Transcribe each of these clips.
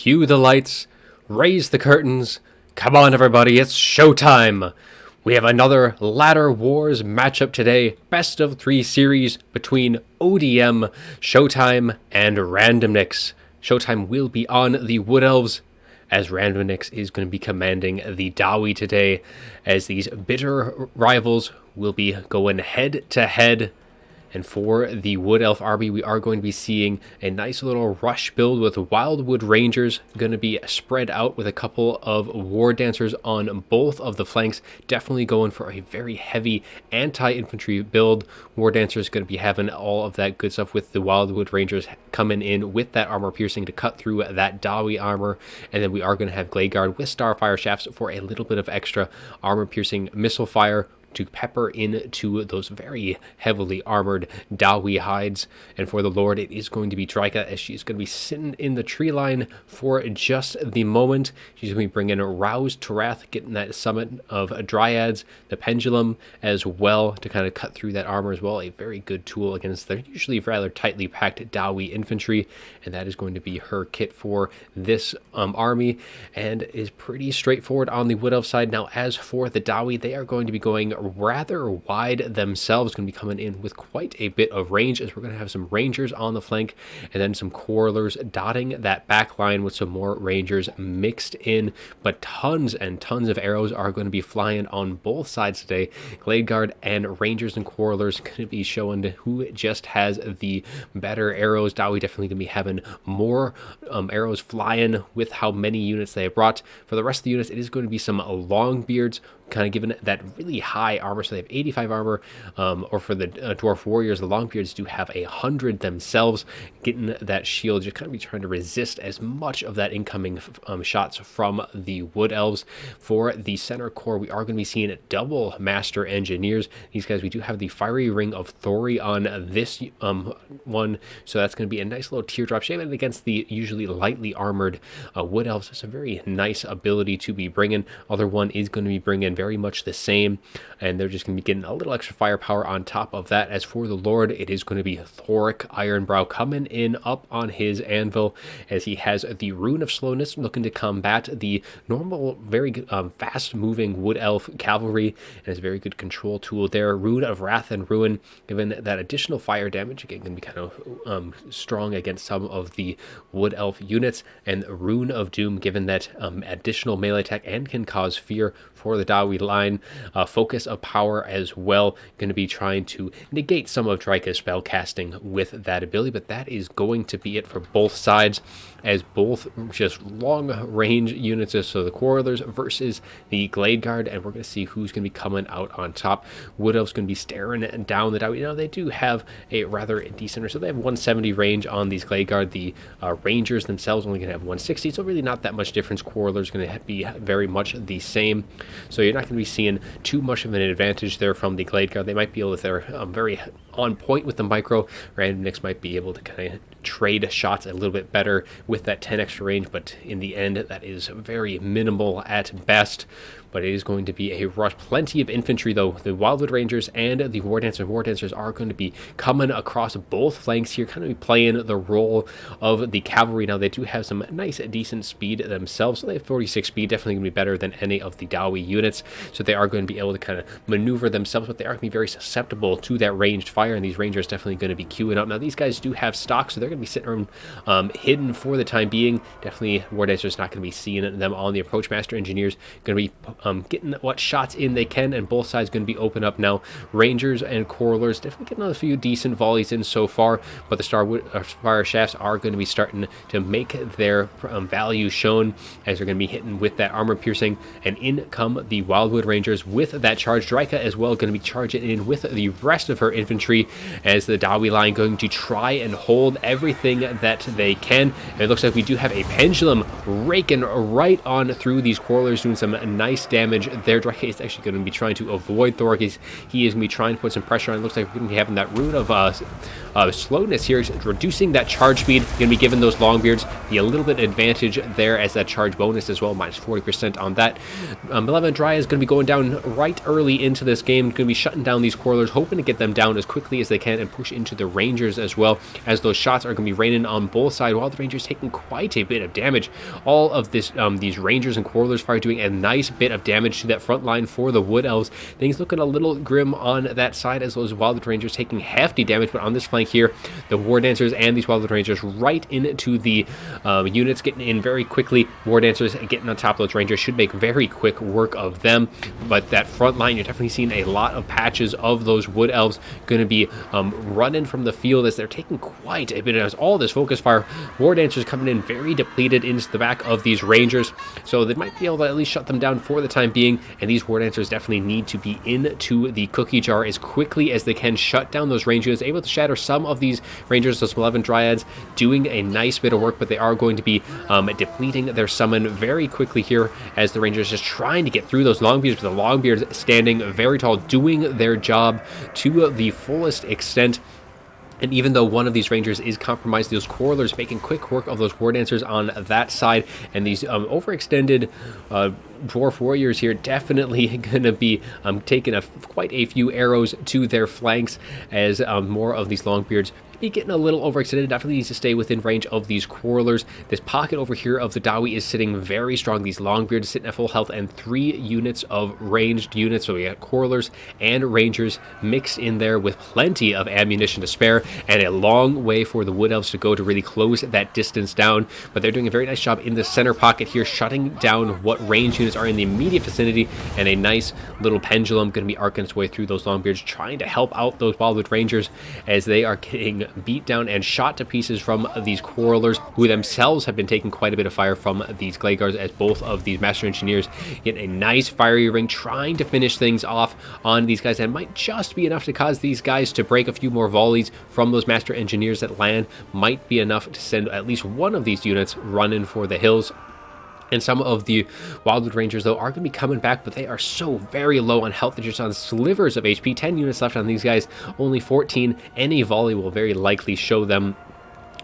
cue the lights, raise the curtains. Come on, everybody, it's showtime. We have another Ladder Wars matchup today, best of 3 series between ODM, Showtime, and Randommnix. Showtime will be on the Wood Elves, as Randommnix is going to be commanding the Dawi today, as these bitter rivals will be going head to head. And for the Wood Elf army, we are going to be seeing a nice little rush build with Wildwood Rangers going to be spread out with a couple of War Dancers on both of the flanks. Definitely going for a very heavy anti-infantry build. War Dancers going to be having all of that good stuff with the Wildwood Rangers coming in with that armor piercing to cut through that Dawi armor. And then we are going to have Glade Guard with Starfire Shafts for a little bit of extra armor piercing missile fire to pepper into those very heavily armored Dawi hides. And for the Lord, it is going to be Drika, as she's going to be sitting in the tree line for just the moment. She's going to be bringing Rouse to Wrath, getting that summon of Dryads, the Pendulum as well, to kind of cut through that armor as well. A very good tool against the usually rather tightly packed Dawi infantry, and that is going to be her kit for this army, and is pretty straightforward on the Wood Elf side. Now, as for the Dawi, they are going to be going rather wide themselves, going to be coming in with quite a bit of range, as we're going to have some Rangers on the flank and then some Quarrelers dotting that back line with some more Rangers mixed in. But tons and tons of arrows are going to be flying on both sides today. Glade Guard and Rangers and Quarrelers going to be showing who just has the better arrows. Dawi definitely going to be having more arrows flying with how many units they have brought. For the rest of the units, it is going to be some Longbeards, kind of given that really high armor. So they have 85 armor, or for the Dwarf Warriors, the Longbeards do have 100 themselves, getting that shield, just kind of be trying to resist as much of that incoming shots from the Wood Elves. For the center core, we are going to be seeing double Master Engineers. These guys, we do have the Fiery Ring of Thori on this one, so that's going to be a nice little teardrop shape, and against the usually lightly armored Wood Elves, it's a very nice ability to be bringing. Other one is going to be bringing very much the same, and they're just going to be getting a little extra firepower on top of that. As for the Lord, it is going to be Thoric Ironbrow coming in up on his anvil, as he has the Rune of Slowness, looking to combat the normal, very fast moving Wood Elf cavalry, and it's a very good control tool there. Rune of Wrath and Ruin, given that additional fire damage, again, going to be kind of strong against some of the Wood Elf units. And Rune of Doom, given that additional melee attack and can cause fear for the Dawi line. Focus of Power as well, going to be trying to negate some of Drika's spell casting with that ability, but that is going to be it for both sides, as both just long range units. So the Quarrelers versus the Glade Guard, and we're going to see who's going to be coming out on top. Wood Elves going to be staring down the Dawi. You know, they do have a rather decent, so they have 170 range on these Glade Guard. The Rangers themselves only going to have 160, so really not that much difference. Quarrelers going to be very much the same, so you're not going to be seeing too much of an advantage there from the Glade Guard. They might be able, if they're very on point with the micro, Randommnix might be able to kind of trade shots a little bit better with that 10 extra range, but in the end, that is very minimal at best. But it is going to be a rush. Plenty of infantry, though. The Wildwood Rangers and the War Dancers are going to be coming across both flanks here, kind of be playing the role of the cavalry. Now, they do have some nice, decent speed themselves, so they have 46 speed, definitely going to be better than any of the Dawi units, so they are going to be able to kind of maneuver themselves, but they are going to be very susceptible to that ranged fire, and these Rangers definitely going to be queuing up. Now, these guys do have stock, so they're going to be sitting around hidden for the time being. Definitely, War Dancers not going to be seeing them on the approach. Master Engineers going to be getting what shots in they can, and both sides going to be open up now. Rangers and Quarrelers definitely getting a few decent volleys in so far, but the Starfire Shafts are going to be starting to make their value shown, as they're going to be hitting with that armor piercing. And in come the Wildwood Rangers with that charge. Drika as well going to be charging in with the rest of her infantry, as the Dawi line going to try and hold everything that they can. And it looks like we do have a Pendulum raking right on through these Quarrelers, doing some nice damage there. Drika is actually going to be trying to avoid Thoric. He is going to be trying to put some pressure on. It looks like we're going to be having that Rune of slowness here, reducing that charge speed. Going to be giving those Longbeards a little bit advantage there, as that charge bonus as well, minus 40% on that. Malevolent Dryad is going to be going down right early into this game. Going to be shutting down these Quarrelers, hoping to get them down as quickly as they can and push into the Rangers as well, as those shots are going to be raining on both sides, while the Rangers take taking quite a bit of damage. All of this, these Rangers and Quarrelers fire doing a nice bit of damage to that front line for the Wood Elves. Things looking a little grim on that side, as well as Wildwood Rangers taking hefty damage. But on this flank here, the War Dancers and these Wildwood Rangers right into the units, getting in very quickly. War Dancers getting on top of those Rangers should make very quick work of them. But that front line, you're definitely seeing a lot of patches of those Wood Elves going to be running from the field, as they're taking quite a bit of all this focus fire. War Dancers coming in very depleted into the back of these Rangers, so they might be able to at least shut them down for the time being. And these War Dancers definitely need to be into the cookie jar as quickly as they can, shut down those Rangers, able to shatter some of these Rangers, those Malevolent Dryads, doing a nice bit of work, but they are going to be depleting their summon very quickly here, as the Rangers just trying to get through those Longbeards, but the Longbeards standing very tall, doing their job to the fullest extent. And even though one of these Rangers is compromised, those Quarrelers making quick work of those War Dancers on that side. And these overextended Dwarf Warriors here definitely going to be taking quite a few arrows to their flanks, as more of these Longbeards be getting a little overextended. Definitely needs to stay within range of these Quarrelers. This pocket over here of the Dawi is sitting very strong. These Longbeards sitting at full health, and 3 units of ranged units. So we got Quarrelers and Rangers mixed in there with plenty of ammunition to spare, and a long way for the Wood Elves to go to really close that distance down. But they're doing a very nice job in the center pocket here, shutting down what range units are in the immediate vicinity, and a nice little pendulum going to be arcing its way through those Longbeards, trying to help out those Wildwood Rangers as they are getting beat down and shot to pieces from these Quarrelers, who themselves have been taking quite a bit of fire from these Glade Guards, as both of these Master Engineers get a nice fiery ring, trying to finish things off on these guys. And might just be enough to cause these guys to break a few more volleys from those Master Engineers that land. Might be enough to send at least one of these units running for the hills. And some of the Wildwood Rangers, though, are going to be coming back, but they are so very low on health. They're just on slivers of HP. 10 units left on these guys, only 14. Any volley will very likely show them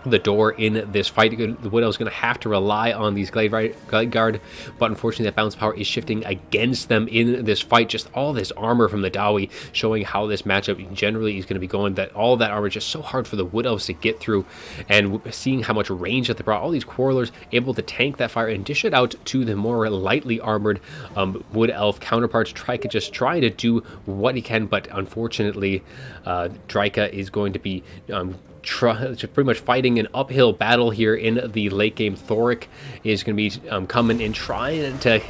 the door in this fight. The Wood Elves going to have to rely on these Glade Guard, but unfortunately that balance power is shifting against them in this fight. Just all this armor from the Dawi showing how this matchup generally is going to be going, that all that armor is just so hard for the Wood Elves to get through. And seeing how much range that they brought, all these Quarrelers able to tank that fire and dish it out to the more lightly armored Wood Elf counterparts. Trika just trying to do what he can, but unfortunately Trika is going to be pretty much fighting an uphill battle here in the late game. Thoric is going to be coming and trying to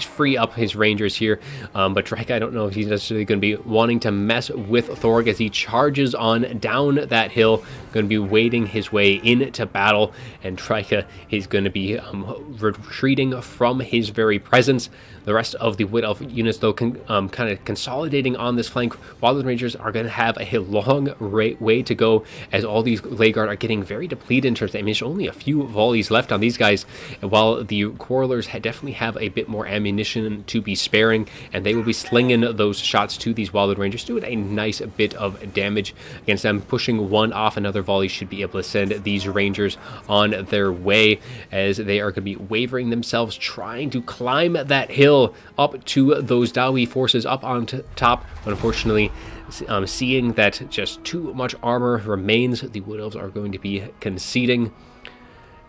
free up his Rangers here, but Trika, I don't know if he's necessarily going to be wanting to mess with Thoric as he charges on down that hill, going to be wading his way into battle, and Trika is going to be retreating from his very presence. The rest of the Wood Elf units, though, kind of consolidating on this flank. Wildwood Rangers are going to have a long way to go, as all these Glade Guard are getting very depleted in terms of ammunition. Only a few volleys left on these guys, while the Quarrelers definitely have a bit more ammunition to be sparing, and they will be slinging those shots to these Wildwood Rangers, doing a nice bit of damage against them. Pushing one off, another volley should be able to send these Rangers on their way, as they are going to be wavering themselves, trying to climb that hill up to those Dawi forces up on top. But unfortunately, seeing that just too much armor remains, the Wood Elves are going to be conceding,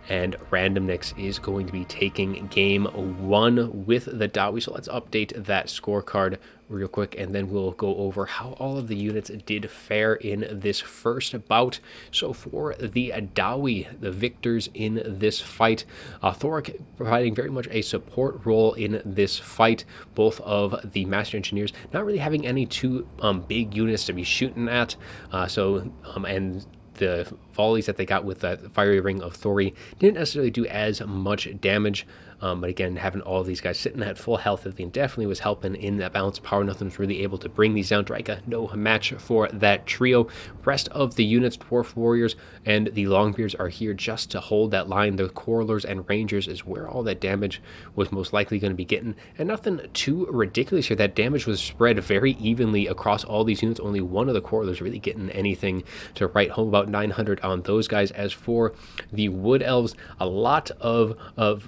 and Randommnix is going to be taking game 1 with the Dawi. So let's update that scorecard real quick, and then we'll go over how all of the units did fare in this first bout. So for the Dawi, the victors in this fight, Thoric providing very much a support role in this fight. Both of the Master Engineers not really having any too big units to be shooting at, and the volleys that they got with that fiery ring of Thori didn't necessarily do as much damage. But again, having all of these guys sitting at full health at the end definitely was helping in that balance of power. Nothing was really able to bring these down. Trika, no match for that trio. Rest of the units, Dwarf Warriors and the Longbeards, are here just to hold that line. The Quarrelers and Rangers is where all that damage was most likely going to be getting. And nothing too ridiculous here. That damage was spread very evenly across all these units. Only one of the Quarrelers really getting anything to write home about. 900 out on those guys. As for the Wood Elves, a lot of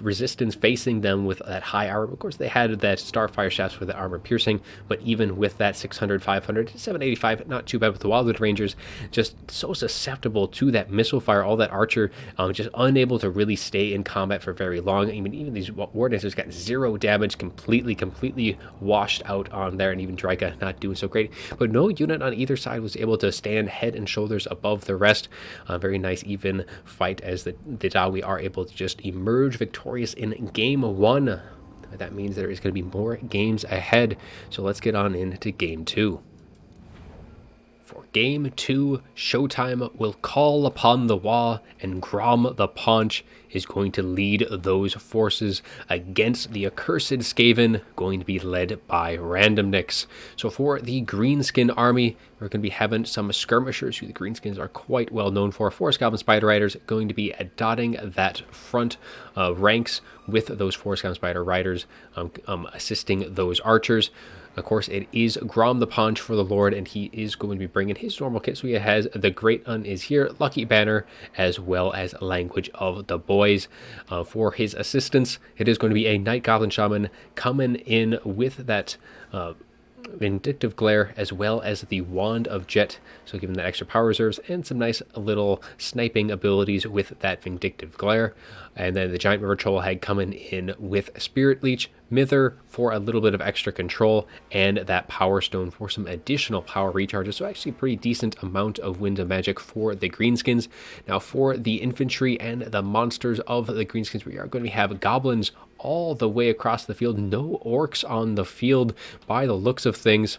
resistance facing them with that high armor. Of course, they had that Starfire shafts for the armor piercing, but even with that 600, 500, 785, not too bad with the Wildwood Rangers, just so susceptible to that missile fire. All that archer just unable to really stay in combat for very long. Even these War Dancers got 0 damage, completely washed out on there, and even Drika not doing so great. But no unit on either side was able to stand head and shoulders above the rest. Very nice even fight as the Dawi are able to just emerge victorious in game 1. That means there is going to be more games ahead. So let's get on into game 2. For game 2, Showtime will call upon the Wa, and Grom the Paunch is going to lead those forces against the accursed Skaven, going to be led by Randommnix. So for the Greenskin army, we're going to be having some skirmishers, who the Greenskins are quite well known for. Forest Goblin Spider Riders going to be dotting that front ranks with those Forest Goblin Spider Riders assisting those archers. Of course, it is Grom the Paunch for the Lord, and he is going to be bringing his normal kit. So he has the Great Un is here, Lucky Banner, as well as Language of the Boys. For his assistance, it is going to be a Night Goblin Shaman coming in with that Vindictive Glare, as well as the Wand of Jet, so giving that extra power reserves and some nice little sniping abilities with that Vindictive Glare. And then the Giant River Troll Hag coming in with Spirit Leech, Mither for a little bit of extra control, and that Power Stone for some additional power recharges. So actually a pretty decent amount of Wind of Magic for the Greenskins. Now for the infantry and the monsters of the Greenskins, we are going to have goblins all the way across the field. No orcs on the field by the looks of things.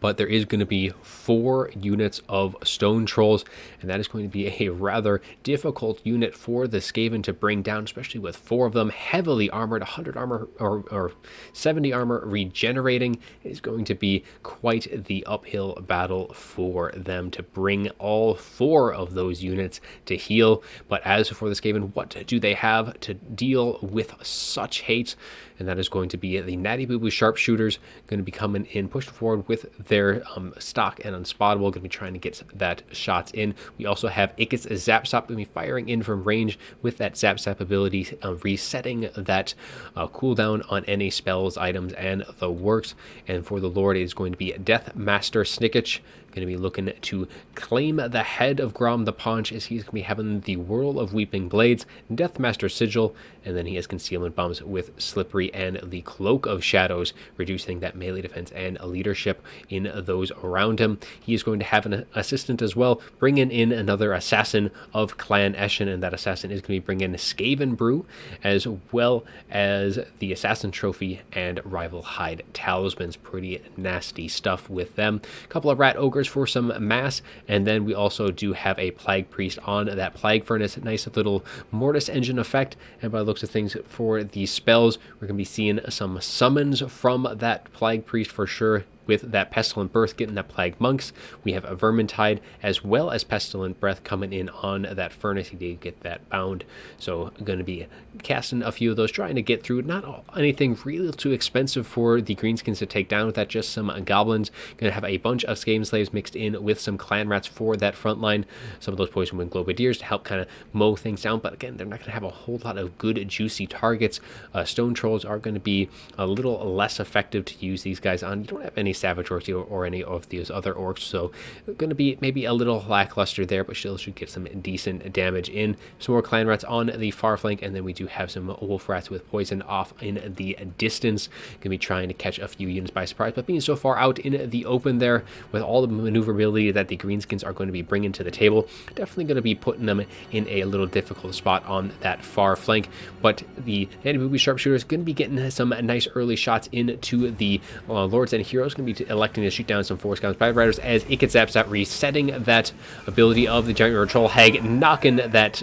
But there is going to be 4 units of Stone Trolls, and that is going to be a rather difficult unit for the Skaven to bring down, especially with 4 of them heavily armored, 100 armor or 70 armor regenerating. It is going to be quite the uphill battle for them to bring all 4 of those units to heal. But as for the Skaven, what do they have to deal with such hate? And that is going to be the Natty Boo Boo Sharpshooters, going to be coming in, pushing forward with their stock and Unspottable, going to be trying to get that shots in. We also have Ikit's Zap Zap, going to be firing in from range with that Zap Zap ability, resetting that cooldown on any spells, items, and the works. And for the Lord, it is going to be Death Master Snicketch, going to be looking to claim the head of Grom the Paunch, as he's going to be having the Whirl of Weeping Blades, Deathmaster Sigil, and then he has Concealment Bombs with Slippery and the Cloak of Shadows, reducing that melee defense and leadership in those around him. He is going to have an assistant as well, bringing in another assassin of Clan Eshin, and that assassin is going to be bringing Skaven Brew, as well as the Assassin Trophy and Rival Hide Talismans. Pretty nasty stuff with them. A couple of Rat Ogres for some mass, and then we also do have a Plague Priest on that Plague Furnace. Nice little Mortis Engine effect, and by the looks of things for the spells, we're going to be seeing some summons from that Plague Priest for sure, with that Pestilent Birth getting that Plague Monks. We have a Vermintide as well as Pestilent Breath coming in on that Furnace. He did get that bound, so I'm going to be casting a few of those, trying to get through. Not anything really too expensive for the Greenskins to take down with that, just some goblins. Going to have a bunch of Skaven Slaves mixed in with some Clan Rats for that front line. Some of those Poison Wind Globadiers to help kind of mow things down, but again, they're not going to have a whole lot of good juicy targets. Stone Trolls are going to be a little less effective to use these guys on. You don't have any Savage Orcs or any of these other orcs, so going to be maybe a little lackluster there, but still should get some decent damage in. Some more Clan Rats on the far flank, and then we do have some Wolf Rats with poison off in the distance. Going to be trying to catch a few units by surprise, but being so far out in the open there with all the maneuverability that the Greenskins are going to be bringing to the table, definitely going to be putting them in a little difficult spot on that far flank. But the Natty Booby Sharpshooter is going to be getting some nice early shots into the Lords and Heroes. Going to be electing to shoot down some Force Scouts, Spider Riders, as Ikit Zap Zap, resetting that ability of the Giant River Troll Hag, knocking that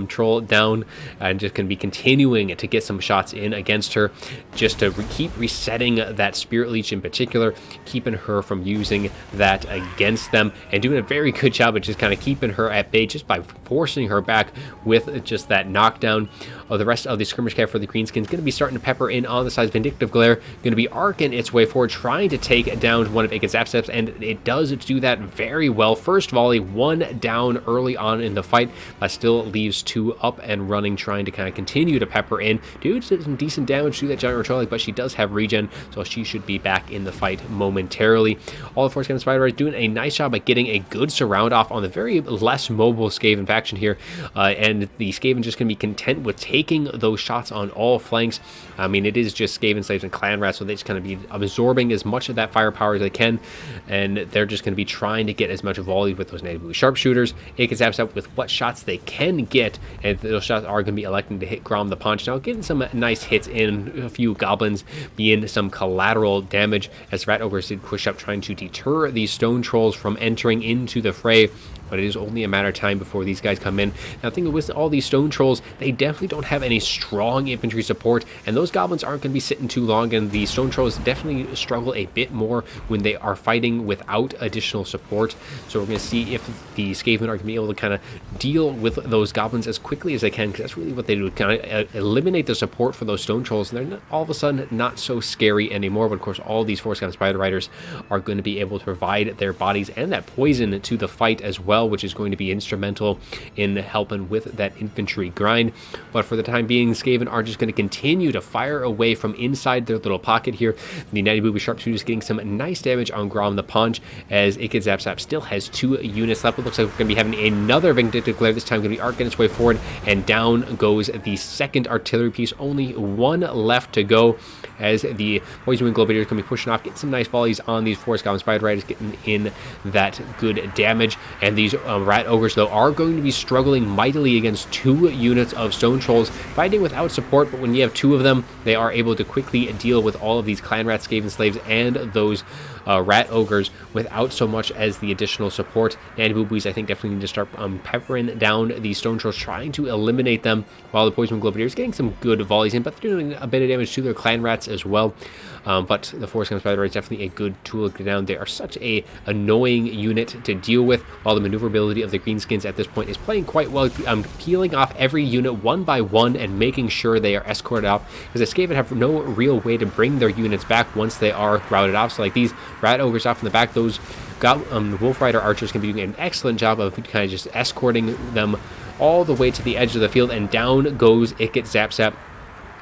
troll down, and just going to be continuing to get some shots in against her, just to keep resetting that Spirit Leech in particular, keeping her from using that against them, and doing a very good job of just kind of keeping her at bay just by forcing her back with just that knockdown. The rest of the skirmish cat for the Greenskins going to be starting to pepper in on the sides. Vindictive Glare going to be arcing its way forward, trying to take take down one of Ikit's Zapsaps, and it does do that very well. First volley, 1 down early on in the fight. That still leaves 2 up and running, trying to kind of continue to pepper in. Dude did some decent damage to that giant Rotrolic, but she does have regen, so she should be back in the fight momentarily. All the Force Gun Spider Riders doing a nice job at getting a good surround off on the very less mobile Skaven faction here, and the Skaven just going to be content with taking those shots on all flanks. I mean, it is just Skaven slaves and clan rats, so they just kind of be absorbing as much of that firepower as they can, and they're just going to be trying to get as much volley with those native sharpshooters. It gets up with what shots they can get, and those shots are going to be electing to hit Grom the Punch. Now, getting some nice hits in, a few goblins being some collateral damage as Rat Ogres did push up, trying to deter these stone trolls from entering into the fray. But it is only a matter of time before these guys come in. Now, the thing with all these stone trolls, they definitely don't have any strong infantry support, and those goblins aren't going to be sitting too long, and the stone trolls definitely struggle a bit more when they are fighting without additional support. So we're going to see if the Skaven are going to be able to kind of deal with those goblins as quickly as they can, because that's really what they do, kind of eliminate the support for those stone trolls, and they're not, all of a sudden not so scary anymore. But of course, all these Force Gun Spider Riders are going to be able to provide their bodies and that poison to the fight as well, which is going to be instrumental in helping with that infantry grind. But for the time being, Skaven are just going to continue to fire away from inside their little pocket here. The Natty Booby Sharpshooters getting some nice damage on Grom the Punch, as Ikit Zapsap still has 2 units left. It looks like we're going to be having another Vindictive Glare, this time going to be arcing its way forward, and down goes the second artillery piece. Only 1 left to go, as the Poison Wing Globadiers can be pushing off, getting some nice volleys on these Force Goblin Spider Riders, getting in that good damage. And these Rat Ogres, though, are going to be struggling mightily against 2 units of Stone Trolls, fighting without support, but when you have 2 of them, they are able to quickly deal with all of these Clan Rats, Skaven Slaves, and those Rat Ogres without so much as the additional support. Nanny Boobies, I think, definitely need to start peppering down these Stone Trolls, trying to eliminate them, while the Poison Globadiers getting some good volleys in, but they're doing a bit of damage to their Clan Rats as well. But the Force Gun Spider is definitely a good tool to get down. They are such a annoying unit to deal with, while the maneuverability of the Greenskins at this point is playing quite well, peeling off every unit one by one and making sure they are escorted off, because the Skaven have no real way to bring their units back once they are routed off. So like these Rat Ogres off in the back, those Wolf Rider archers can be doing an excellent job of kind of just escorting them all the way to the edge of the field, and down goes Ikit Zapsap.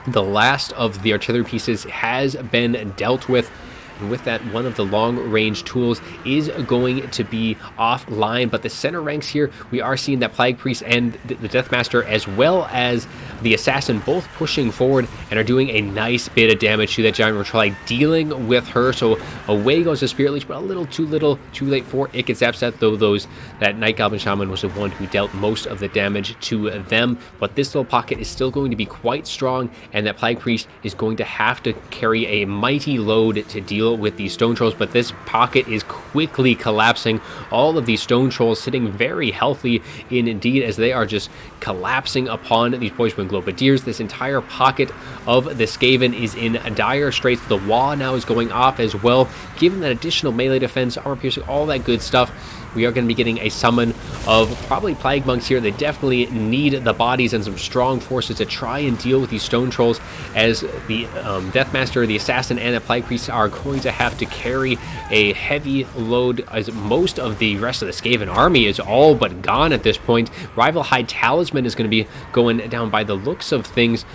The last of the artillery pieces has been dealt with. And with that, one of the long-range tools is going to be offline. But the center ranks here, we are seeing that Plague Priest and the Deathmaster, as well as the Assassin, both pushing forward and are doing a nice bit of damage to that Giant Rotrolic, dealing with her. So away goes the Spirit Leech, but a little too late for Ikit Zapsap, though that Night Goblin Shaman was the one who dealt most of the damage to them. But this little pocket is still going to be quite strong, and that Plague Priest is going to have to carry a mighty load to deal with these Stone Trolls. But this pocket is quickly collapsing. All of these Stone Trolls sitting very healthy indeed, as they are just collapsing upon these Poison Wing Globadiers. This entire pocket of the Skaven is in dire straits. The Wah now is going off as well, giving that additional melee defense, armor piercing, all that good stuff. We are going to be getting a summon of probably Plague Monks here. They definitely need the bodies and some strong forces to try and deal with these Stone Trolls, as the Deathmaster, the Assassin, and the Plague Priest are going to have to carry a heavy load, as most of the rest of the Skaven army is all but gone at this point. Rival High Talisman is going to be going down by the looks of things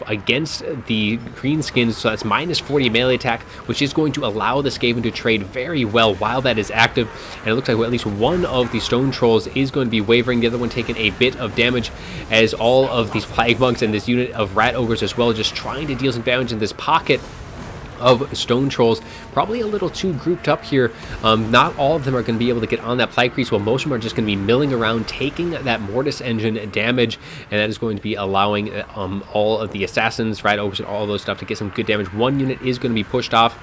against the Greenskins, so that's minus 40 melee attack, which is going to allow the Skaven to trade very well while that is active. And it looks like at least one of the Stone Trolls is going to be wavering, the other one taking a bit of damage, as all of these Plague Monks and this unit of Rat Ogres as well just trying to deal some damage in this pocket of Stone Trolls. Probably a little too grouped up here. Not all of them are going to be able to get on that Plague Priest, while most of them are just going to be milling around, taking that Mortis Engine damage, and that is going to be allowing all of the Assassins, Rat Ogres, and all of those stuff to get some good damage. One unit is going to be pushed off,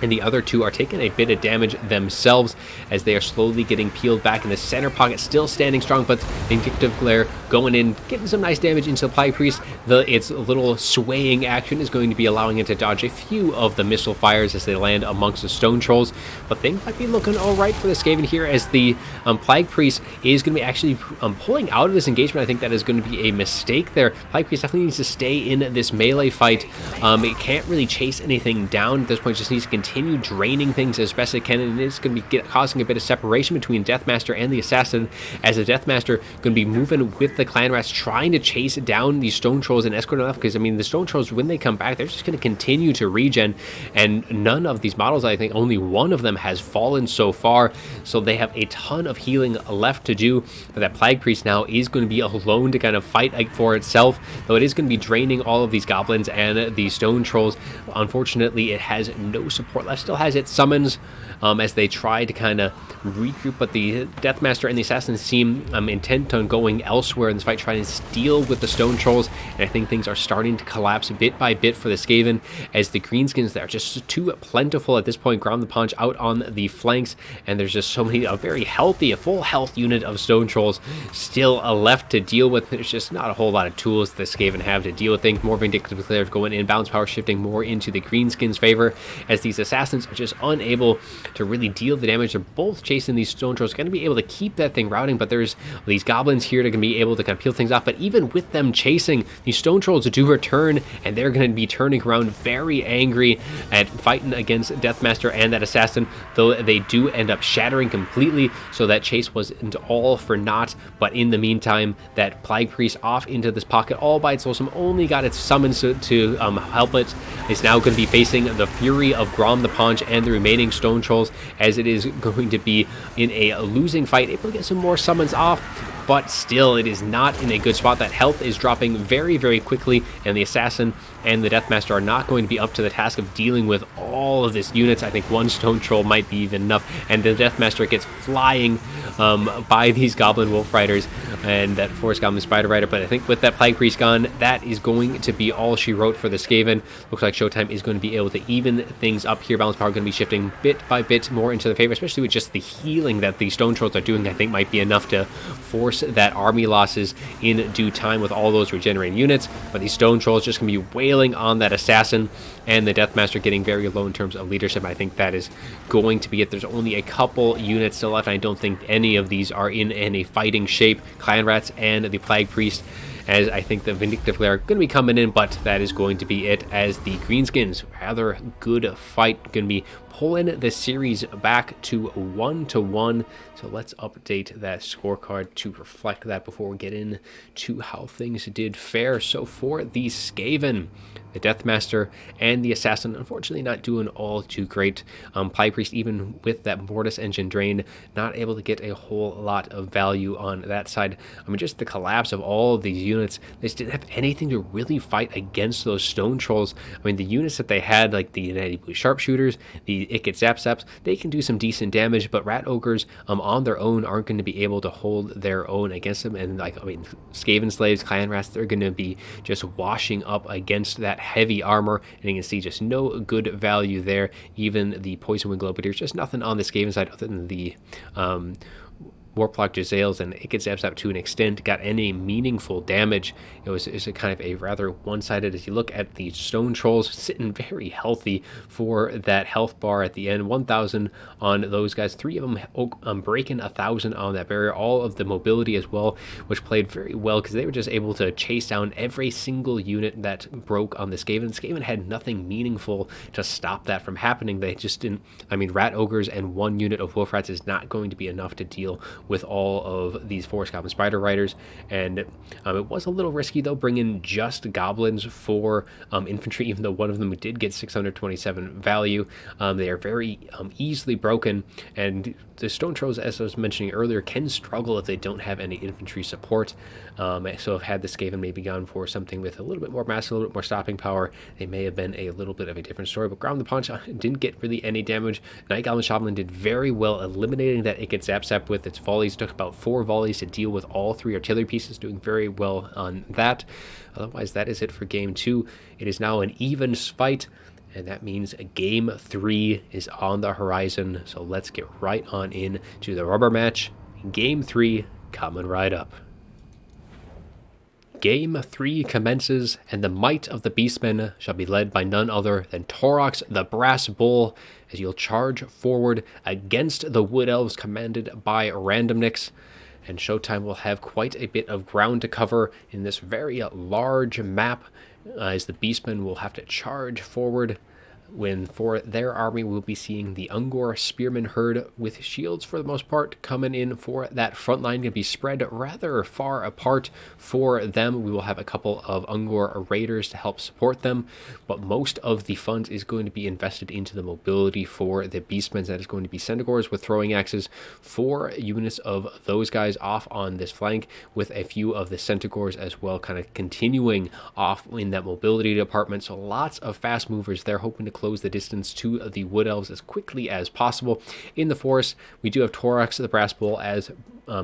and the other 2 are taking a bit of damage themselves, as they are slowly getting peeled back. In the center pocket, still standing strong, but Vindictive Glare going in, getting some nice damage into the Plague Priest. Its little swaying action is going to be allowing it to dodge a few of the missile fires as they land amongst the Stone Trolls. But things might be looking all right for the Skaven here, as the Plague Priest is going to be actually pulling out of this engagement. I think that is going to be a mistake there. Plague Priest definitely needs to stay in this melee fight. It can't really chase anything down at this point, just needs to continue continue draining things as best it can, and it is going to be causing a bit of separation between Deathmaster and the Assassin, as the Deathmaster going to be moving with the Clan Rats, trying to chase down these Stone Trolls and escort them off, because, I mean, the Stone Trolls, when they come back, they're just going to continue to regen, and none of these models, I think only one of them has fallen so far, so they have a ton of healing left to do, but that Plague Priest now is going to be alone to kind of fight for itself, though it is going to be draining all of these Goblins and the Stone Trolls. Unfortunately, it has no support left, still has its summons as they try to kind of regroup, but the Deathmaster and the Assassins seem intent on going elsewhere in this fight, trying to steal with the Stone Trolls, and I think things are starting to collapse bit by bit for the Skaven, as the Greenskins that are just too plentiful at this point ground the punch out on the flanks, and there's just so many, a very healthy, a full health unit of Stone Trolls still left to deal with. There's just not a whole lot of tools the Skaven have to deal with things. More Vindictive Declare going in, balance power shifting more into the Greenskins' favor, as these Assassins are just unable to really deal the damage. They're both chasing these Stone Trolls, going to be able to keep that thing routing, but there's these Goblins here that can be able to kind of peel things off. But even with them chasing, these Stone Trolls do return, and they're going to be turning around very angry at fighting against Deathmaster and that Assassin, though they do end up shattering completely, so that chase wasn't all for naught. But in the meantime, that Plague Priest off into this pocket all by itself, only got its summons to help it, is now going to be facing the fury of Grom the Paunch and the remaining Stone Trolls, as it is going to be in a losing fight, able to get some more summons off, but still it is not in a good spot. That health is dropping very, very quickly, and the Assassin and the Deathmaster are not going to be up to the task of dealing with all of this units. I think one Stone Troll might be even enough, and the Deathmaster gets flying by these Goblin Wolf Riders and that Forest Goblin Spider Rider, but I think with that Plague Priest gone, that is going to be all she wrote for the Skaven. Looks like Showtime is going to be able to even things up here. Balance power going to be shifting bit by bit more into the favor, especially with just the healing that the Stone Trolls are doing. I think might be enough to force that army losses in due time with all those regenerating units, but these Stone Trolls just going to be wailing on that Assassin, and the Deathmaster getting very low in terms of leadership. I think that is going to be it. There's only a couple units still left, and I don't think any of these are in any fighting shape. Clan Rats and the Plague Priest, as I think the Vindictive Glare are going to be coming in, but that is going to be it, as the Greenskins, rather good fight, going to be pulling the series back to 1-1. So let's update that scorecard to reflect that before we get into how things did fare. So for the Skaven, the Deathmaster and the Assassin, unfortunately not doing all too great. Plague Priest, even with that Mortis Engine Drain, not able to get a whole lot of value on that side. I mean, just the collapse of all of these units, they just didn't have anything to really fight against those Stone Trolls. I mean, the units that they had, like the United Blue Sharpshooters, the Ikit Zapsaps, they can do some decent damage, but Rat Ogres on their own aren't going to be able to hold their own against them. And like, I mean, Skaven Slaves, Clan Rats, they're going to be just washing up against that heavy armor, and you can see just no good value there. Even the Poison Wing Globadiers, just nothing on the Skaven side other than the Warplock Jezzails and Ikit Zapsap to an extent got any meaningful damage. It was a kind of a rather one-sided, as you look at the Stone Trolls sitting very healthy for that health bar at the end. 1,000 on those guys, 3 of them breaking 1,000 on that barrier. All of the mobility as well, which played very well, because they were just able to chase down every single unit that broke on the Skaven. Skaven had nothing meaningful to stop that from happening. They just didn't, I mean, Rat Ogres and 1 unit of Wolf Rats is not going to be enough to deal with all of these Forest Goblin Spider Riders, and it was a little risky though, bringing just Goblins for Infantry, even though one of them did get 627 value. They are very easily broken, and the Stone Trolls, as I was mentioning earlier, can struggle if they don't have any infantry support. So if had the Skaven maybe gone for something with a little bit more mass, a little bit more stopping power, they may have been a little bit of a different story. But Ground the Punch didn't get really any damage. Night Goblin Shaman did very well eliminating that Ikit Zapsap with its volleys. Took about 4 volleys to deal with all 3 artillery pieces, doing very well on that. Otherwise, that is it for Game 2. It is now an even fight, and that means Game 3 is on the horizon. So let's get right on in to the rubber match. Game 3 coming right up. Game 3 commences, and the might of the Beastmen shall be led by none other than Torox the Brass Bull, as you'll charge forward against the Wood Elves commanded by Randommnix. And Showtime will have quite a bit of ground to cover in this very large map, as the Beastmen will have to charge forward When for their army, we'll be seeing the Ungor Spearman herd with shields for the most part coming in for that front line. Going to be spread rather far apart for them. We will have a couple of Ungor raiders to help support them, but most of the funds is going to be invested into the mobility for the Beastmen. That is going to be Centaurs with throwing axes, 4 units of those guys off on this flank, with a few of the Centaurs as well, kind of continuing off in that mobility department. So lots of fast movers there, hoping to close the distance to the Wood Elves as quickly as possible. In the forest, we do have Torax, the Brass Bull, as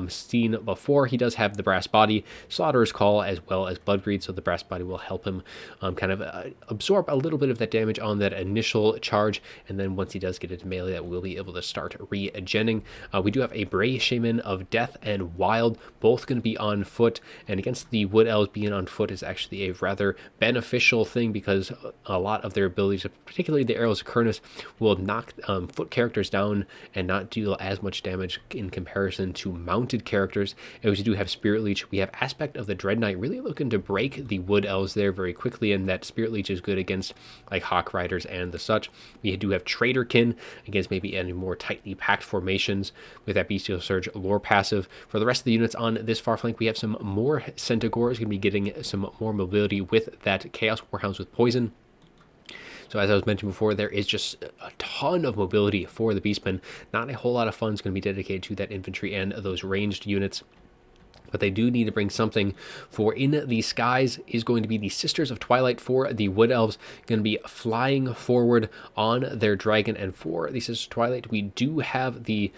seen before. He does have the Brass Body, Slaughterer's Call, as well as Bloodgreed, so the Brass Body will help him kind of absorb a little bit of that damage on that initial charge, and then once he does get into melee, that we'll be able to start regenning. We do have a Bray Shaman of Death and Wild, both going to be on foot, and against the Wood Elves, being on foot is actually a rather beneficial thing, because a lot of their abilities, particularly the Arrows of Kurnus, will knock foot characters down and not deal as much damage in comparison to mounted characters. And we do have Spirit Leech. We have Aspect of the Dread Knight, really looking to break the Wood Elves there very quickly, and that Spirit Leech is good against like Hawk Riders and the such. We do have Traderkin against maybe any more tightly packed formations with that Bestial Surge lore passive. For the rest of the units on this far flank, we have some more Centaurs going to be getting some more mobility with that Chaos Warhounds with poison. So as I was mentioning before, there is just a ton of mobility for the Beastmen. Not a whole lot of funds going to be dedicated to that infantry and those ranged units. But they do need to bring something, for in the skies is going to be the Sisters of Twilight for the Wood Elves, going to be flying forward on their dragon. And for the Sisters of Twilight, we do have the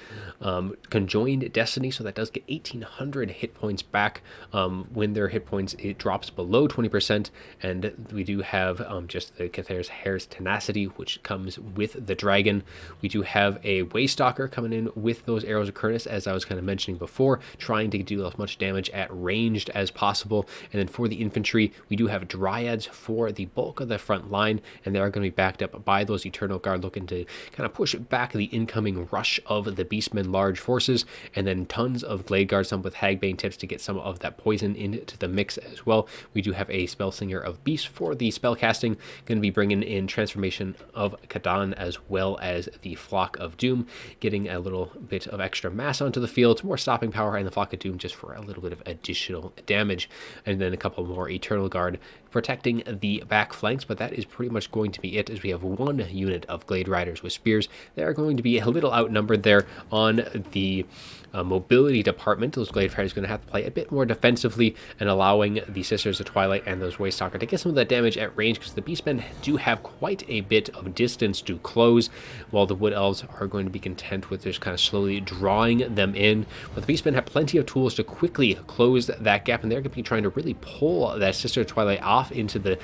Conjoined Destiny, so that does get 1,800 hit points back when their hit points, it drops below 20%. And we do have just the Cathar's Hair's Tenacity, which comes with the dragon. We do have a Waystalker coming in with those Arrows of Kurnus, as I was kind of mentioning before, trying to do as much damage at ranged as possible. And then for the infantry, we do have Dryads for the bulk of the front line, and they are going to be backed up by those Eternal Guard, looking to kind of push back the incoming rush of the Beastmen large forces, and then tons of Glade Guard, some with Hagbane tips to get some of that poison into the mix as well. We do have a Spellslinger of Beast for the spell casting, going to be bringing in Transformation of Kadan as well as the Flock of Doom, getting a little bit of extra mass onto the field, more stopping power, and the Flock of Doom just for a little bit of additional damage, and then a couple more Eternal Guard protecting the back flanks. But that is pretty much going to be it, as we have 1 unit of Glade Riders with spears. They are going to be a little outnumbered there on the mobility department. Those Glade Riders are going to have to play a bit more defensively, and allowing the Sisters of Twilight and those Waystalker to get some of that damage at range, because the Beastmen do have quite a bit of distance to close, while the Wood Elves are going to be content with just kind of slowly drawing them in. But the Beastmen have plenty of tools to quickly close that gap, and they're going to be trying to really pull that Sister of Twilight off into the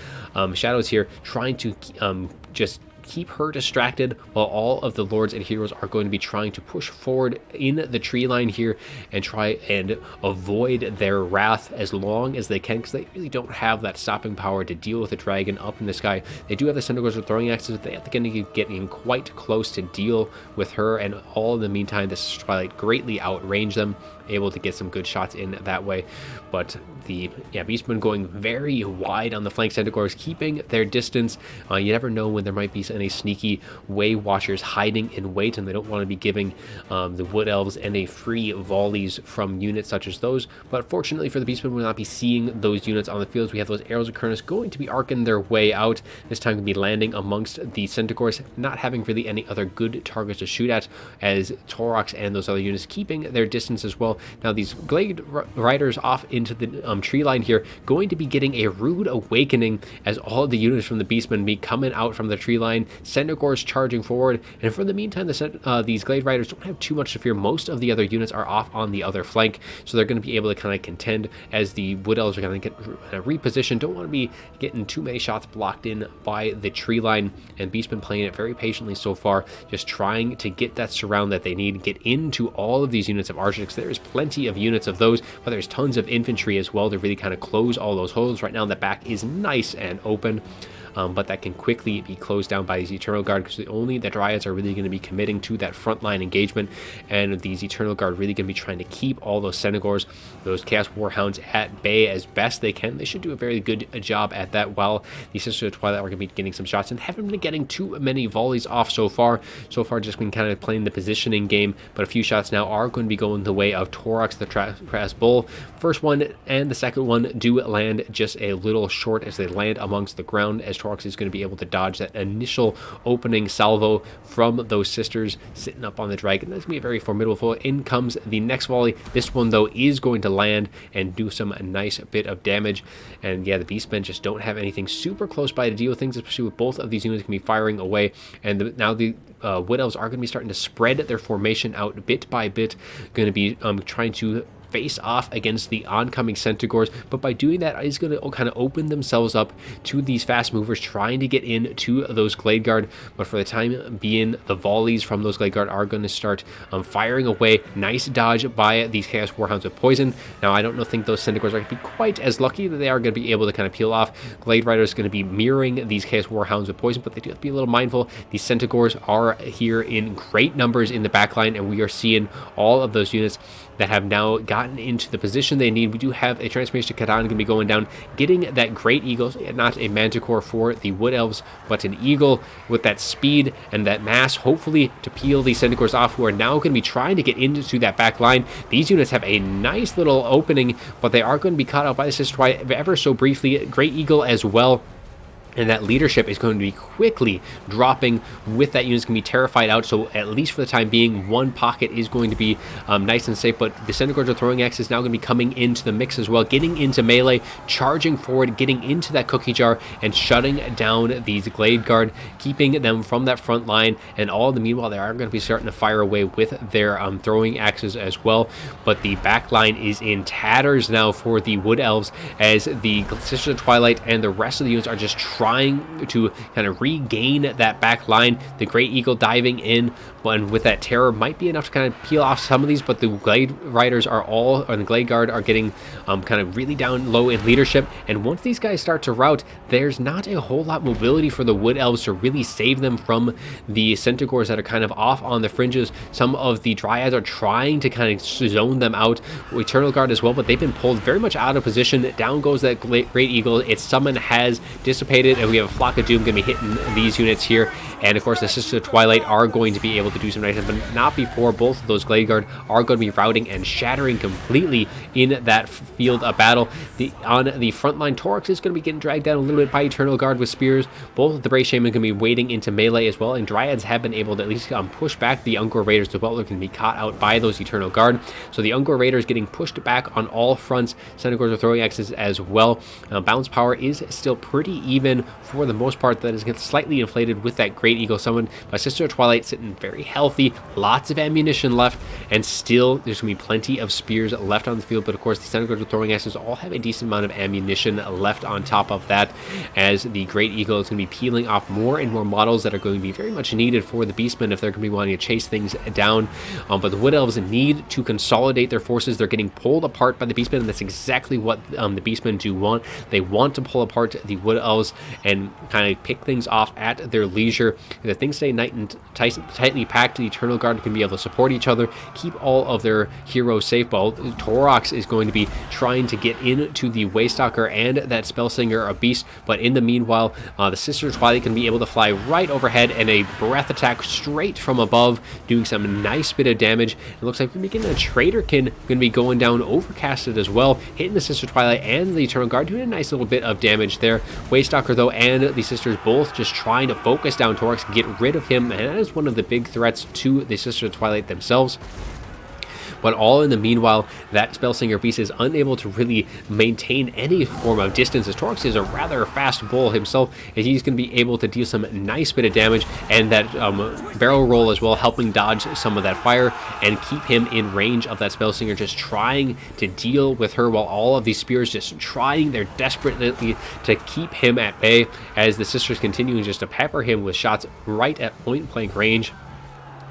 shadows here, trying to just keep her distracted, while all of the lords and heroes are going to be trying to push forward in the tree line here and try and avoid their wrath as long as they can, because they really don't have that stopping power to deal with the dragon up in the sky. They do have the Centaurs with throwing axes, but they have to get in quite close to deal with her, and all in the meantime, this Twilight greatly outrange them, able to get some good shots in that way. But the Beastmen going very wide on the flank Centaurs, keeping their distance. You never know when there might be any sneaky Way Watchers hiding in wait, and they don't want to be giving the Wood Elves any free volleys from units such as those. But fortunately for the Beastmen, we will not be seeing those units on the fields. We have those Arrows of Kurnus going to be arcing their way out, this time going to be landing amongst the Centaurs, not having really any other good targets to shoot at, as Torox and those other units keeping their distance as well. Now these Glade Riders off into the tree line here, going to be getting a rude awakening, as all the units from the Beastmen be coming out from the tree line, Centaurs charging forward. And for the meantime, these Glade Riders don't have too much to fear. Most of the other units are off on the other flank, so they're going to be able to kind of contend, as the Wood Elves are going to get repositioned. Don't want to be getting too many shots blocked in by the tree line, and Beastmen playing it very patiently so far, just trying to get that surround that they need, get into all of these units of archers. There's plenty of units of those, but there's tons of infantry as well to really kind of close all those holes. Right now the back is nice and open. but that can quickly be closed down by these Eternal Guard, because only the Dryads are really going to be committing to that frontline engagement, and these Eternal Guard really going to be trying to keep all those Centaurs, those Chaos Warhounds at bay as best they can. They should do a very good job at that, while the Sisters of Twilight are going to be getting some shots and haven't been getting too many volleys off so far. Just been kind of playing the positioning game, but a few shots now are going to be going the way of Torox, the Brass Bull. First one and the second one do land just a little short as they land amongst the ground, as Torox is going to be able to dodge that initial opening salvo from those sisters sitting up on the dragon. That's going to be a very formidable foe. In comes the next volley. This one, though, is going to land and do some nice bit of damage. And yeah, the Beastmen just don't have anything super close by to deal with things, especially with both of these units can be firing away. And now the Wood Elves are going to be starting to spread their formation out bit by bit, going to be trying to face off against the oncoming Centaurs, but by doing that is going to kind of open themselves up to these fast movers trying to get into those Glade Guard. But for the time being, the volleys from those Glade Guard are going to start firing away. Nice dodge by these Chaos Warhounds with poison. Now I don't think those Centaurs are going to be quite as lucky that they are going to be able to kind of peel off. Glade Riders going to be mirroring these Chaos Warhounds with poison, but they do have to be a little mindful. These Centaurs are here in great numbers in the backline, and we are seeing all of those units that have now gotten into the position they need. We do have a Transformation to Katan going to be going down, getting that Great Eagle, not a Manticore for the Wood Elves, but an Eagle with that speed and that mass, hopefully to peel these Centaurs off, who are now going to be trying to get into that back line. These units have a nice little opening, but they are going to be caught out by the Sister Twilight ever so briefly. Great Eagle as well. And that leadership is going to be quickly dropping with that unit's going to be terrified out. So at least for the time being, one pocket is going to be nice and safe. But the Centaurs with throwing axe is now going to be coming into the mix as well, getting into melee, charging forward, getting into that cookie jar, and shutting down these Glade Guard, keeping them from that front line. And all the meanwhile, they are going to be starting to fire away with their throwing axes as well. But the back line is in tatters now for the Wood Elves, as the Sisters of Twilight and the rest of the units are just trying to kind of regain that back line. The Great Eagle diving in, and with that terror might be enough to kind of peel off some of these, but the Glade Riders are all, or the Glade Guard are getting kind of really down low in leadership. And once these guys start to rout, there's not a whole lot mobility for the Wood Elves to really save them from the Centaurs that are kind of off on the fringes. Some of the Dryads are trying to kind of zone them out. Eternal Guard as well, but they've been pulled very much out of position. Down goes that Great Eagle. Its summon has dissipated, and we have a Flock of Doom going to be hitting these units here. And of course, the Sisters of Twilight are going to be able to do some nice, but not before both of those Glade Guard are going to be routing and shattering completely in that field of battle. On the front line, Torox is going to be getting dragged down a little bit by Eternal Guard with spears. Both of the Brave Shaman are going to be wading into melee as well, and Dryads have been able to at least push back the Ungor Raiders as well. They're going to be caught out by those Eternal Guard. So the Ungor Raiders getting pushed back on all fronts. Centaurs are throwing axes as well. Balance power is still pretty even for the most part. That is slightly inflated with that Great Eagle summon by Sister of Twilight, sitting very healthy, lots of ammunition left, and still there's going to be plenty of spears left on the field. But of course, the Centaurs with throwing axes all have a decent amount of ammunition left on top of that, as the Great Eagle is going to be peeling off more and more models that are going to be very much needed for the Beastmen if they're going to be wanting to chase things down. But the Wood Elves need to consolidate their forces. They're getting pulled apart by the Beastmen, and that's exactly what the Beastmen do want. They want to pull apart the Wood Elves and kind of pick things off at their leisure. If things stay tightly packed, the Eternal Guard can be able to support each other, keep all of their heroes safe. While Torox is going to be trying to get into the Waystalker and that Spellsinger of Beast, but in the meanwhile, the Sister of Twilight can be able to fly right overhead and a breath attack straight from above, doing some nice bit of damage. It looks like we're getting a Traitorkin going to be going down overcasted as well, hitting the Sister of Twilight and the Eternal Guard, doing a nice little bit of damage there. Waystalker though and the Sisters both just trying to focus down Torox, get rid of him, and that is one of the big threats to the Sister of Twilight themselves. But all in the meanwhile, that Spellsinger Beast is unable to really maintain any form of distance, as Torox is a rather fast bull himself, and he's going to be able to deal some nice bit of damage, and that barrel roll as well, helping dodge some of that fire and keep him in range of that Spellsinger, just trying to deal with her, while all of these spears just trying their desperately to keep him at bay, as the Sisters continue just to pepper him with shots right at point blank range.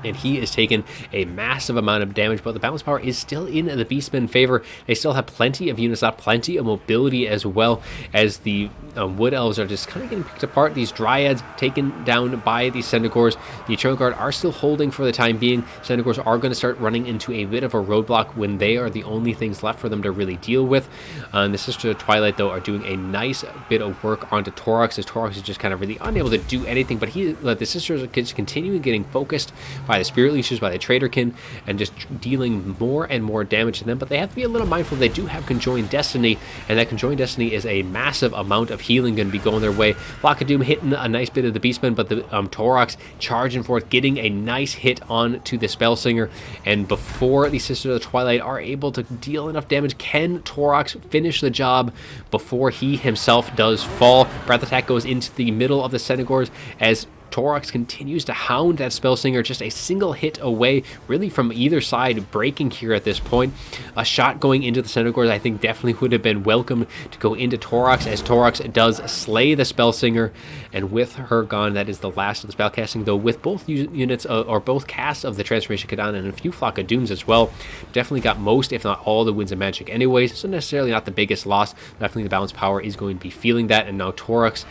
and he is taking a massive amount of damage, but the balance power is still in the Beastmen favor. They still have plenty of units left, plenty of mobility, as well as the Wood Elves are just kind of getting picked apart. These Dryads taken down by the Centaurs. The Eternal Guard are still holding for the time being. Centaurs are going to start running into a bit of a roadblock when they are the only things left for them to really deal with. The Sisters of Twilight, though, are doing a nice bit of work onto Torox, as Torox is just kind of really unable to do anything, but the Sisters are continuing getting focused by the Spirit Leeches, by the Traitorkin, and just dealing more and more damage to them. But they have to be a little mindful they do have Conjoined Destiny, and that Conjoined Destiny is a massive amount of healing going to be going their way. Flock of Doom hitting a nice bit of the Beastmen, but the Torox charging forth, getting a nice hit on to the Spellsinger, and before the Sisters of the Twilight are able to deal enough damage, can Torox finish the job before he himself does fall? Breath Attack goes into the middle of the Centaurs as Torox continues to hound that Spellsinger, just a single hit away, really, from either side breaking here at this point. A shot going into the Centaurs, I think, definitely would have been welcome to go into Torox, as Torox does slay the Spellsinger, and with her gone, that is the last of the spellcasting, though with both units, or both casts of the Transformation Kadana and a few Flock of Dooms as well, definitely got most, if not all, the Winds of Magic anyways, so necessarily not the biggest loss. Definitely the balance power is going to be feeling that, and now Torox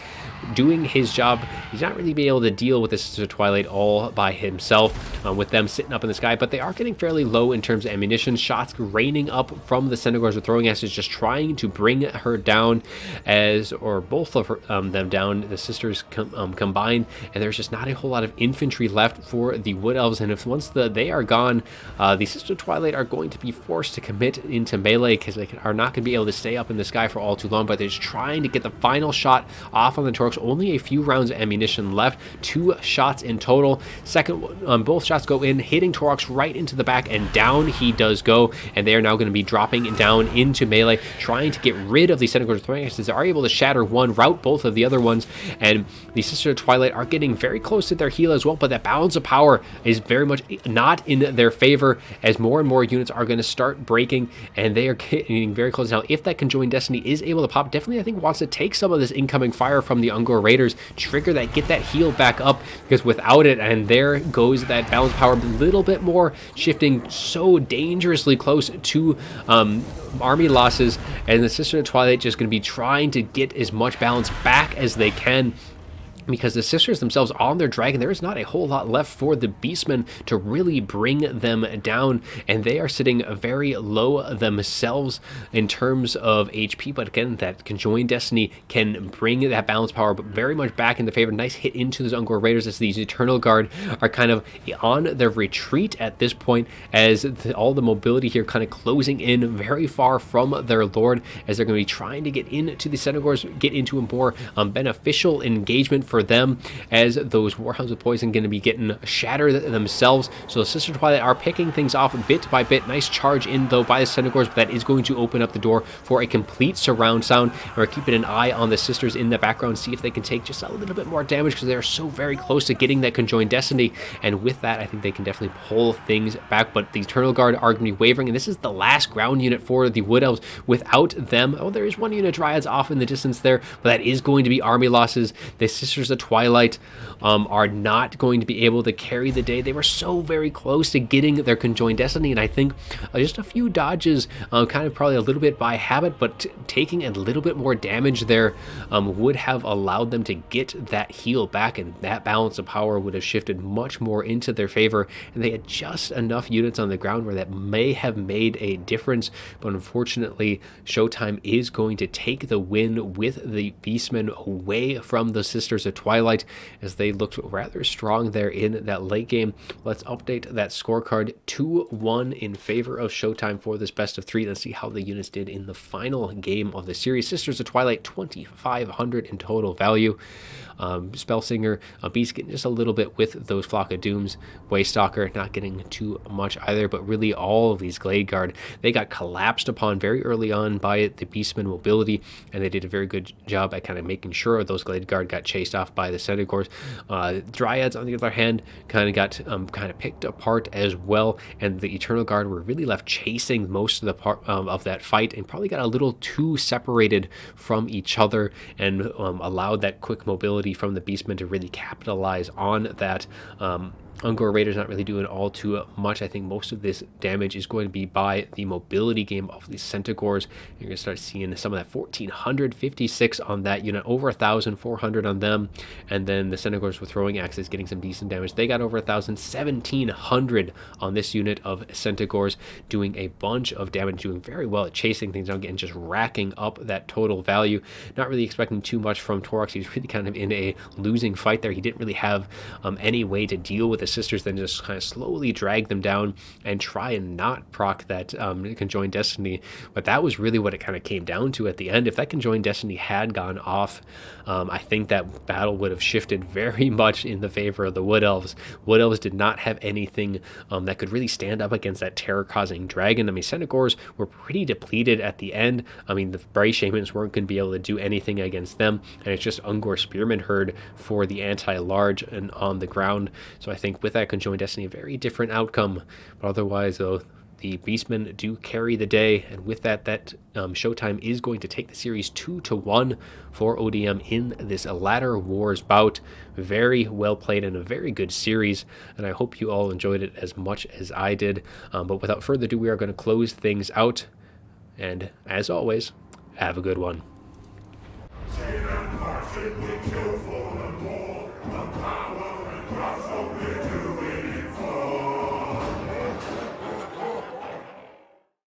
doing his job. He's not really being able to deal with the Sisters of Twilight all by himself, with them sitting up in the sky, but they are getting fairly low in terms of ammunition. Shots raining up from the Centaurs with throwing axes, just trying to bring her down, or both of them down, the Sisters combined, and there's just not a whole lot of infantry left for the Wood Elves, and if once they are gone, the Sisters of Twilight are going to be forced to commit into melee, because they are not going to be able to stay up in the sky for all too long, but they're just trying to get the final shot off on the Torox. Only a few rounds of ammunition left, 2 shots in total. Both shots go in, hitting Torox right into the back, and down he does go, and they are now going to be dropping down into melee, trying to get rid of the Centaurs. Throwing axes are able to shatter one, rout both of the other ones, and the Sisters of Twilight are getting very close to their heal as well, but that balance of power is very much not in their favor, as more and more units are going to start breaking, and they are getting very close. Now, if that Conjoined Destiny is able to pop, definitely I think wants to take some of this incoming fire from the Ungor Raiders, trigger that, get that heal back up, because without it, and there goes that balance power a little bit more, shifting so dangerously close to army losses, and the Sisters of Twilight just going to be trying to get as much balance back as they can, because the Sisters themselves on their dragon, there is not a whole lot left for the Beastmen to really bring them down, and they are sitting very low themselves in terms of HP, but again, that Conjoined Destiny can bring that balance power very much back in the favor. Nice hit into those Ungor Raiders, as these Eternal Guard are kind of on their retreat at this point, as all the mobility here kind of closing in very far from their lord, as they're going to be trying to get into the Centaurs, get into a more beneficial engagement for them, as those Warhounds with Poison going to be getting shattered themselves. So the Sisters of Twilight are picking things off bit by bit. Nice charge in, though, by the Centaurs, but that is going to open up the door for a complete surround sound. We're keeping an eye on the Sisters in the background, see if they can take just a little bit more damage, because they're so very close to getting that Conjoined Destiny, and with that, I think they can definitely pull things back, but the Eternal Guard are going to be wavering, and this is the last ground unit for the Wood Elves. Without them, there is one unit Dryads off in the distance there, but that is going to be army losses. The Sisters of Twilight are not going to be able to carry the day. They were so very close to getting their Conjoined Destiny, and I think just a few dodges, kind of probably a little bit by habit, but taking a little bit more damage there would have allowed them to get that heal back, and that balance of power would have shifted much more into their favor, and they had just enough units on the ground where that may have made a difference, but unfortunately, Showtime is going to take the win with the Beastmen away from the Sisters of Twilight, as they looked rather strong there in that late game. Let's update that scorecard. 2-1 in favor of Showtime for this best of 3. Let's see how the units did in the final game of the series. Sisters of Twilight, 2,500 in total value. Spellsinger, Beast getting just a little bit with those Flock of Dooms. Waystalker not getting too much either, but really all of these Glade Guard, they got collapsed upon very early on by the Beastmen mobility, and they did a very good job at kind of making sure those Glade Guard got chased off by the Centaurs. Dryads, on the other hand, kind of got kind of picked apart as well, and the Eternal Guard were really left chasing most of the part of that fight, and probably got a little too separated from each other, and allowed that quick mobility from the Beastmen to really capitalize on that Ungor Raiders not really doing all too much. I think most of this damage is going to be by the mobility game of the Centaurs. You're going to start seeing some of that 1456 on that unit, over 1,400 on them. And then the Centaurs with throwing axes getting some decent damage. They got over 1,000, 1,700 on this unit of Centaurs, doing a bunch of damage, doing very well at chasing things down and just racking up that total value. Not really expecting too much from Torox. He was really kind of in a losing fight there. He didn't really have any way to deal with the sisters, then just kind of slowly drag them down and try and not proc that Conjoined Destiny. But that was really what it kind of came down to at the end. If that Conjoined Destiny had gone off, I think that battle would have shifted very much in the favor of the Wood Elves. Wood Elves did not have anything that could really stand up against that terror-causing dragon. I mean, Centaurs were pretty depleted at the end. I mean, the Bray Shamans weren't going to be able to do anything against them, and it's just Ungor Spearman Herd for the anti-large and on the ground. So I think with that Conjoined Destiny, a very different outcome. But otherwise, though, the Beastmen do carry the day, and with that Showtime is going to take the series 2-1 for ODM in this Ladder Wars bout. Very well played and a very good series, and I hope you all enjoyed it as much as I did. But without further ado, we are going to close things out, and as always, have a good one. Say that marching will kill for the Lord, the power